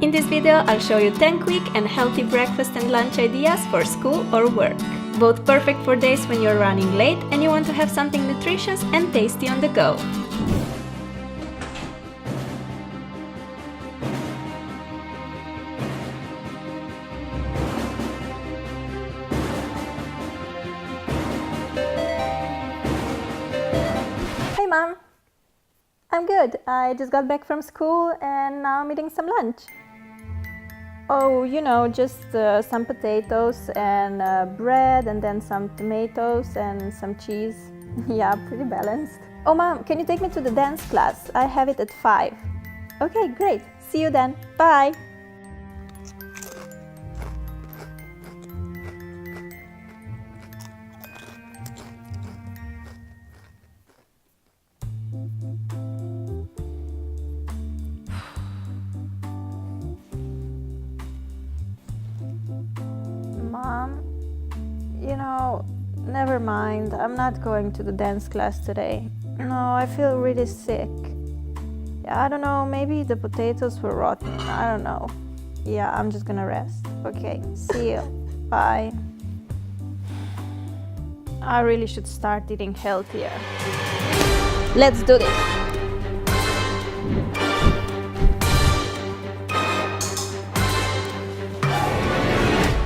In this video, I'll show you 10 quick and healthy breakfast and lunch ideas for school or work. Both perfect for days when you're running late and you want to have something nutritious and tasty on the go. Hey Mom! I'm good. I just got back from school and now I'm eating some lunch. Oh, you know, just some potatoes and bread and then some tomatoes and some cheese. Yeah, pretty balanced. Oh Mom, can you take me to the dance class? I have it at 5. Okay, great. See you then. Bye! Mom, you know, never mind. I'm not going to the dance class today. No, I feel really sick. Yeah, I don't know, maybe the potatoes were rotten. I don't know. Yeah, I'm just gonna rest. Okay, see you. Bye. I really should start eating healthier. Let's do this.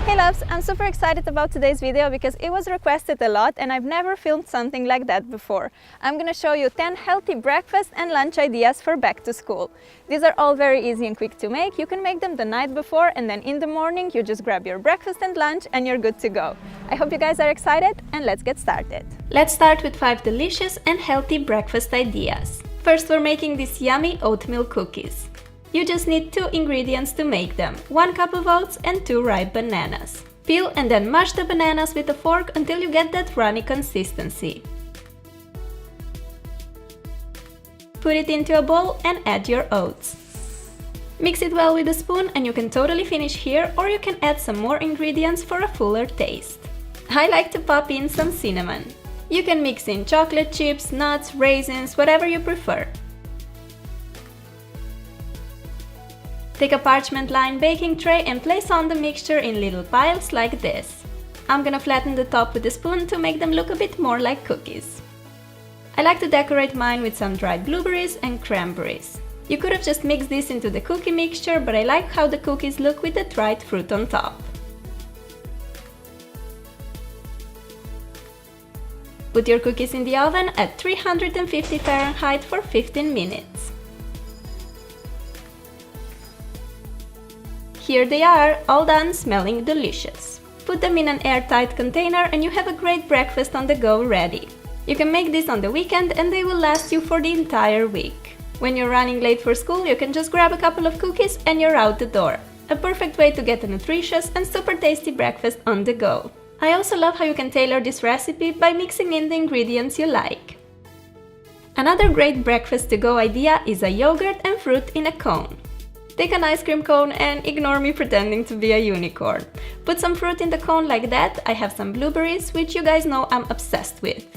Hey loves, I'm super excited about today's video because it was requested a lot and I've never filmed something like that before. I'm gonna show you 10 healthy breakfast and lunch ideas for back to school. These are all very easy and quick to make. You can make them the night before and then in the morning you just grab your breakfast and lunch and you're good to go. I hope you guys are excited and let's get started. Let's start with 5 delicious and healthy breakfast ideas. First, we're making these yummy oatmeal cookies. You just need 2 ingredients to make them, 1 cup of oats and 2 ripe bananas. Peel and then mash the bananas with a fork until you get that runny consistency. Put it into a bowl and add your oats. Mix it well with a spoon and you can totally finish here, or you can add some more ingredients for a fuller taste. I like to pop in some cinnamon. You can mix in chocolate chips, nuts, raisins, whatever you prefer. Take a parchment-lined baking tray and place on the mixture in little piles like this. I'm gonna flatten the top with a spoon to make them look a bit more like cookies. I like to decorate mine with some dried blueberries and cranberries. You could have just mixed this into the cookie mixture, but I like how the cookies look with the dried fruit on top. Put your cookies in the oven at 350 Fahrenheit for 15 minutes. Here they are, all done, smelling delicious. Put them in an airtight container and you have a great breakfast on the go ready. You can make this on the weekend and they will last you for the entire week. When you're running late for school, you can just grab a couple of cookies and you're out the door. A perfect way to get a nutritious and super tasty breakfast on the go. I also love how you can tailor this recipe by mixing in the ingredients you like. Another great breakfast to go idea is a yogurt and fruit in a cone. Take an ice cream cone and ignore me pretending to be a unicorn. Put some fruit in the cone like that. I have some blueberries, which you guys know I'm obsessed with.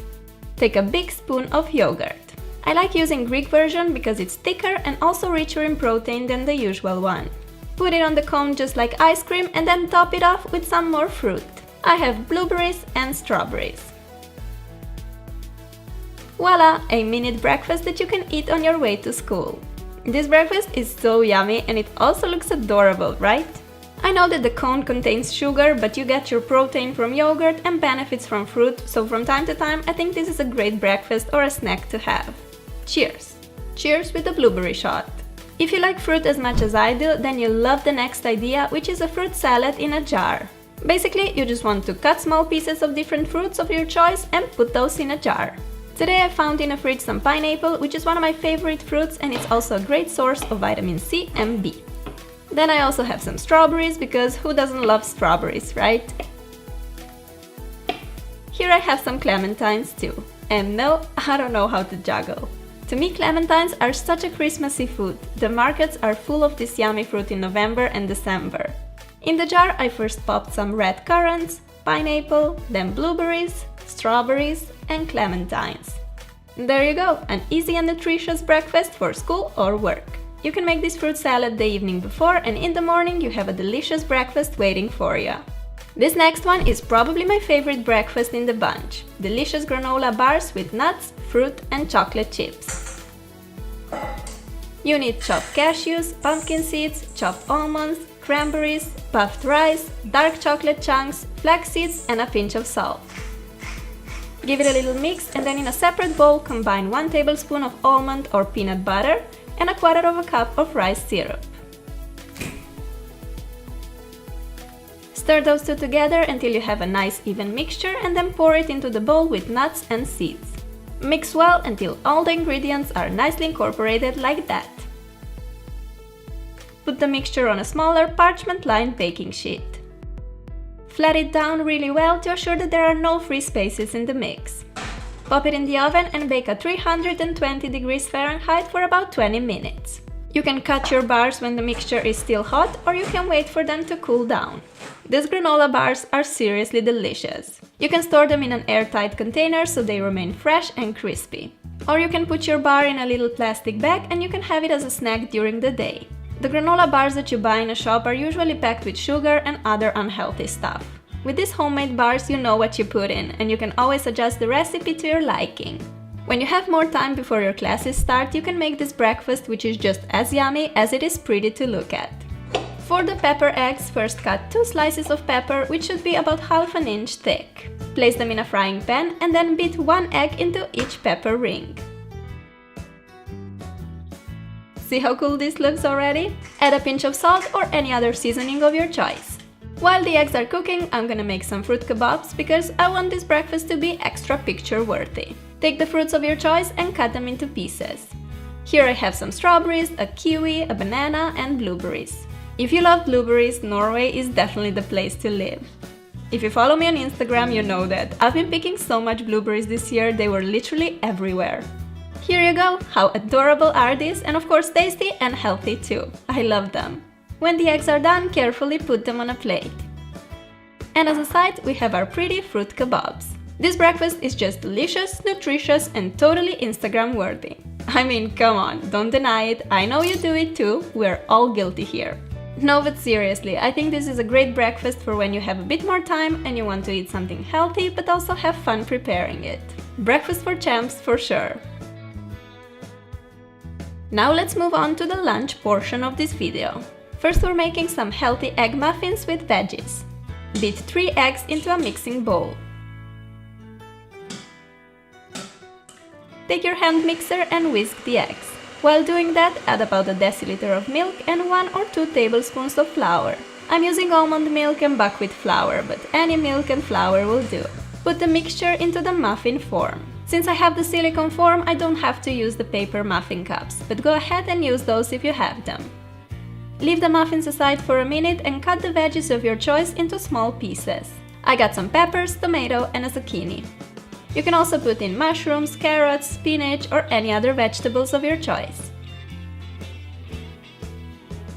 Take a big spoon of yogurt. I like using Greek version because it's thicker and also richer in protein than the usual one. Put it on the cone just like ice cream and then top it off with some more fruit. I have blueberries and strawberries. Voila! A minute breakfast that you can eat on your way to school. This breakfast is so yummy and it also looks adorable, right? I know that the cone contains sugar, but you get your protein from yogurt and benefits from fruit, so from time to time I think this is a great breakfast or a snack to have. Cheers! Cheers with a blueberry shot! If you like fruit as much as I do, then you'll love the next idea, which is a fruit salad in a jar. Basically, you just want to cut small pieces of different fruits of your choice and put those in a jar. Today I found in a fridge some pineapple, which is one of my favorite fruits and it's also a great source of vitamin C and B. Then I also have some strawberries, because who doesn't love strawberries, right? Here I have some clementines too. And no, I don't know how to juggle. To me, clementines are such a Christmassy food. The markets are full of this yummy fruit in November and December. In the jar I first popped some red currants, pineapple, then blueberries, strawberries and clementines. There you go, an easy and nutritious breakfast for school or work. You can make this fruit salad the evening before, and in the morning you have a delicious breakfast waiting for you. This next one is probably my favorite breakfast in the bunch. Delicious granola bars with nuts, fruit and chocolate chips. You need chopped cashews, pumpkin seeds, chopped almonds, cranberries, puffed rice, dark chocolate chunks, flax seeds and a pinch of salt. Give it a little mix and then in a separate bowl combine 1 tablespoon of almond or peanut butter and 1/4 cup of rice syrup. Stir those two together until you have a nice even mixture and then pour it into the bowl with nuts and seeds. Mix well until all the ingredients are nicely incorporated like that. Put the mixture on a smaller parchment-lined baking sheet. Flat it down really well to assure that there are no free spaces in the mix. Pop it in the oven and bake at 320 degrees Fahrenheit for about 20 minutes. You can cut your bars when the mixture is still hot, or you can wait for them to cool down. These granola bars are seriously delicious. You can store them in an airtight container so they remain fresh and crispy. Or you can put your bar in a little plastic bag and you can have it as a snack during the day. The granola bars that you buy in a shop are usually packed with sugar and other unhealthy stuff. With these homemade bars, you know what you put in, and you can always adjust the recipe to your liking. When you have more time before your classes start, you can make this breakfast, which is just as yummy as it is pretty to look at. For the pepper eggs, first cut 2 slices of pepper, which should be about 1/2 inch thick. Place them in a frying pan and then beat 1 egg into each pepper ring. See how cool this looks already? Add a pinch of salt or any other seasoning of your choice. While the eggs are cooking, I'm gonna make some fruit kebabs because I want this breakfast to be extra picture-worthy. Take the fruits of your choice and cut them into pieces. Here I have some strawberries, a kiwi, a banana and blueberries. If you love blueberries, Norway is definitely the place to live. If you follow me on Instagram, you know that I've been picking so much blueberries this year, they were literally everywhere. Here you go! How adorable are these, and of course tasty and healthy too. I love them. When the eggs are done, carefully put them on a plate. And as a side, we have our pretty fruit kebabs. This breakfast is just delicious, nutritious and totally Instagram worthy. I mean, come on, don't deny it, I know you do it too, we're all guilty here. No, but seriously, I think this is a great breakfast for when you have a bit more time and you want to eat something healthy but also have fun preparing it. Breakfast for champs for sure. Now let's move on to the lunch portion of this video. First we're making some healthy egg muffins with veggies. Beat 3 eggs into a mixing bowl. Take your hand mixer and whisk the eggs. While doing that, add about a deciliter of milk and 1 or 2 tablespoons of flour. I'm using almond milk and buckwheat flour, but any milk and flour will do. Put the mixture into the muffin form. Since I have the silicone form, I don't have to use the paper muffin cups, but go ahead and use those if you have them. Leave the muffins aside for a minute and cut the veggies of your choice into small pieces. I got some peppers, tomato and a zucchini. You can also put in mushrooms, carrots, spinach or any other vegetables of your choice.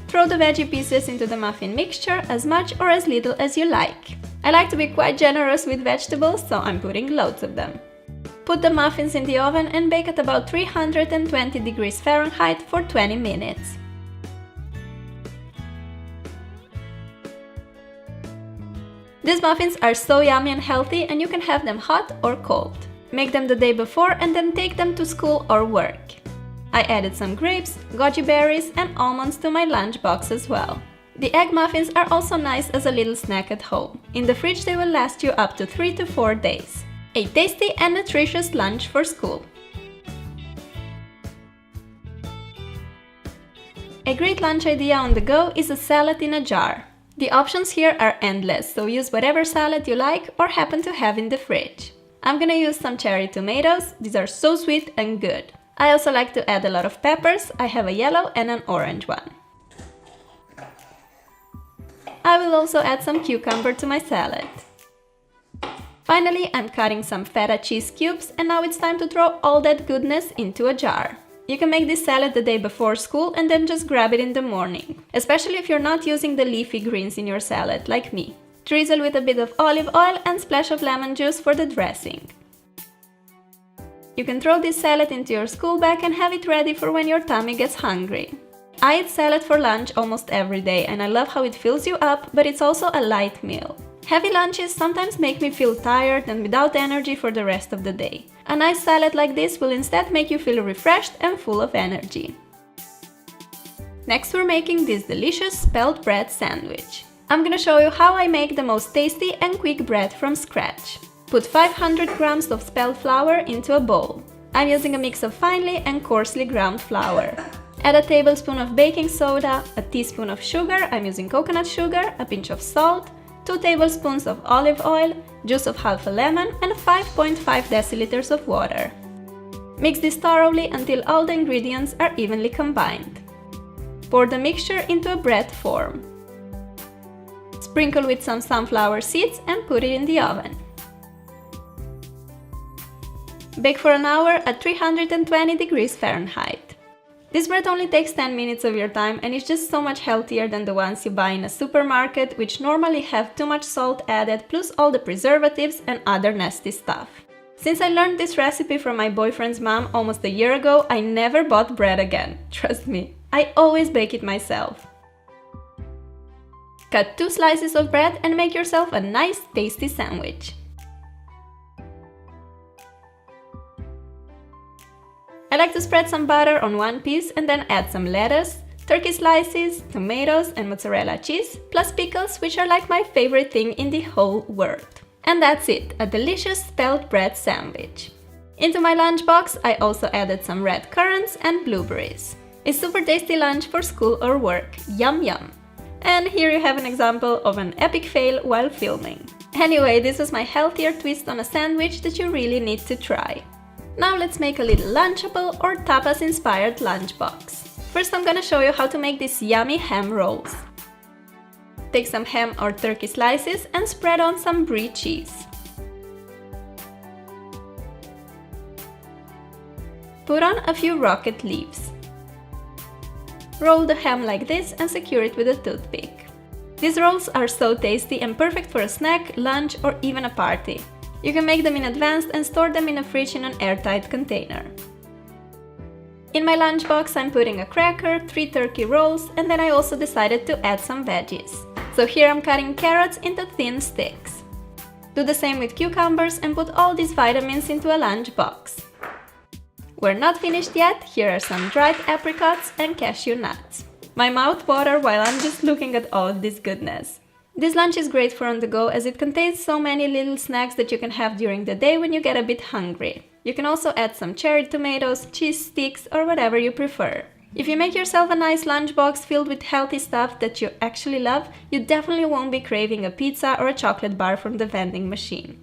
Throw the veggie pieces into the muffin mixture as much or as little as you like. I like to be quite generous with vegetables, so I'm putting loads of them. Put the muffins in the oven and bake at about 320 degrees Fahrenheit for 20 minutes. These muffins are so yummy and healthy, and you can have them hot or cold. Make them the day before and then take them to school or work. I added some grapes, goji berries and almonds to my lunch box as well. The egg muffins are also nice as a little snack at home. In the fridge they will last you up to 3 to 4 days. A tasty and nutritious lunch for school. A great lunch idea on the go is a salad in a jar. The options here are endless, so use whatever salad you like or happen to have in the fridge. I'm gonna use some cherry tomatoes, these are so sweet and good. I also like to add a lot of peppers, I have a yellow and an orange one. I will also add some cucumber to my salad. Finally, I'm cutting some feta cheese cubes and now it's time to throw all that goodness into a jar. You can make this salad the day before school and then just grab it in the morning, especially if you're not using the leafy greens in your salad, like me. Drizzle with a bit of olive oil and splash of lemon juice for the dressing. You can throw this salad into your school bag and have it ready for when your tummy gets hungry. I eat salad for lunch almost every day and I love how it fills you up, but it's also a light meal. Heavy lunches sometimes make me feel tired and without energy for the rest of the day. A nice salad like this will instead make you feel refreshed and full of energy. Next we're making this delicious spelt bread sandwich. I'm gonna show you how I make the most tasty and quick bread from scratch. Put 500 grams of spelt flour into a bowl. I'm using a mix of finely and coarsely ground flour. Add a tablespoon of baking soda, a teaspoon of sugar, I'm using coconut sugar, a pinch of salt, 2 tablespoons of olive oil, juice of half a lemon, and 5.5 deciliters of water. Mix this thoroughly until all the ingredients are evenly combined. Pour the mixture into a bread form. Sprinkle with some sunflower seeds and put it in the oven. Bake for an hour at 320 degrees Fahrenheit. This bread only takes 10 minutes of your time and is just so much healthier than the ones you buy in a supermarket, which normally have too much salt added plus all the preservatives and other nasty stuff. Since I learned this recipe from my boyfriend's mom almost a year ago, I never bought bread again. Trust me, I always bake it myself. Cut 2 slices of bread and make yourself a nice tasty sandwich. I like to spread some butter on one piece and then add some lettuce, turkey slices, tomatoes and mozzarella cheese, plus pickles, which are like my favorite thing in the whole world. And that's it, a delicious spelt bread sandwich. Into my lunchbox I also added some red currants and blueberries. A super tasty lunch for school or work, yum yum! And here you have an example of an epic fail while filming. Anyway, this was my healthier twist on a sandwich that you really need to try. Now let's make a little lunchable or tapas-inspired lunchbox. First I'm gonna show you how to make these yummy ham rolls. Take some ham or turkey slices and spread on some brie cheese. Put on a few rocket leaves. Roll the ham like this and secure it with a toothpick. These rolls are so tasty and perfect for a snack, lunch or even a party. You can make them in advance and store them in a fridge in an airtight container. In my lunchbox I'm putting a cracker, 3 turkey rolls, and then I also decided to add some veggies. So here I'm cutting carrots into thin sticks. Do the same with cucumbers and put all these vitamins into a lunchbox. We're not finished yet, here are some dried apricots and cashew nuts. My mouth waters while I'm just looking at all of this goodness. This lunch is great for on the go as it contains so many little snacks that you can have during the day when you get a bit hungry. You can also add some cherry tomatoes, cheese sticks or whatever you prefer. If you make yourself a nice lunchbox filled with healthy stuff that you actually love, you definitely won't be craving a pizza or a chocolate bar from the vending machine.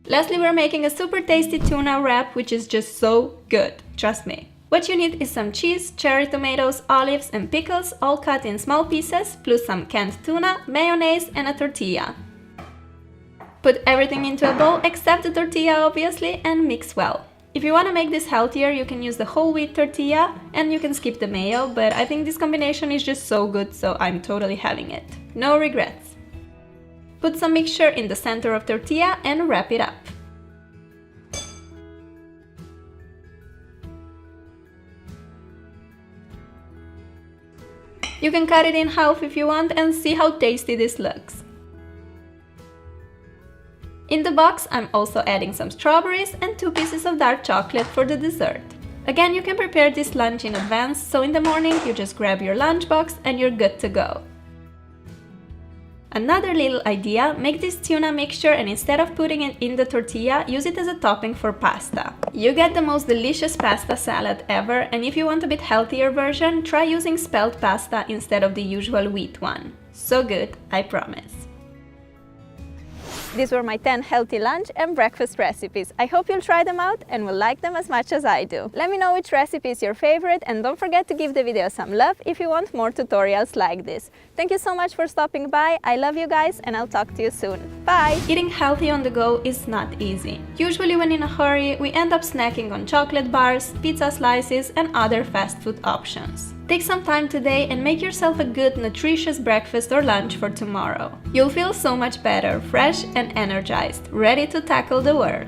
Lastly, we're making a super tasty tuna wrap which is just so good, trust me. What you need is some cheese, cherry tomatoes, olives and pickles all cut in small pieces, plus some canned tuna, mayonnaise and a tortilla. Put everything into a bowl except the tortilla obviously and mix well. If you want to make this healthier you can use the whole wheat tortilla and you can skip the mayo, but I think this combination is just so good so I'm totally having it. No regrets. Put some mixture in the center of tortilla and wrap it up. You can cut it in half if you want and see how tasty this looks. In the box I'm also adding some strawberries and 2 pieces of dark chocolate for the dessert. Again, you can prepare this lunch in advance, so in the morning you just grab your lunchbox and you're good to go. Another little idea, make this tuna mixture and instead of putting it in the tortilla, use it as a topping for pasta. You get the most delicious pasta salad ever, and if you want a bit healthier version, try using spelt pasta instead of the usual wheat one. So good, I promise. These were my 10 healthy lunch and breakfast recipes. I hope you'll try them out and will like them as much as I do. Let me know which recipe is your favorite and don't forget to give the video some love if you want more tutorials like this. Thank you so much for stopping by. I love you guys and I'll talk to you soon. Bye! Eating healthy on the go is not easy. Usually when in a hurry, we end up snacking on chocolate bars, pizza slices and other fast food options. Take some time today and make yourself a good, nutritious breakfast or lunch for tomorrow. You'll feel so much better, fresh and energized, ready to tackle the world.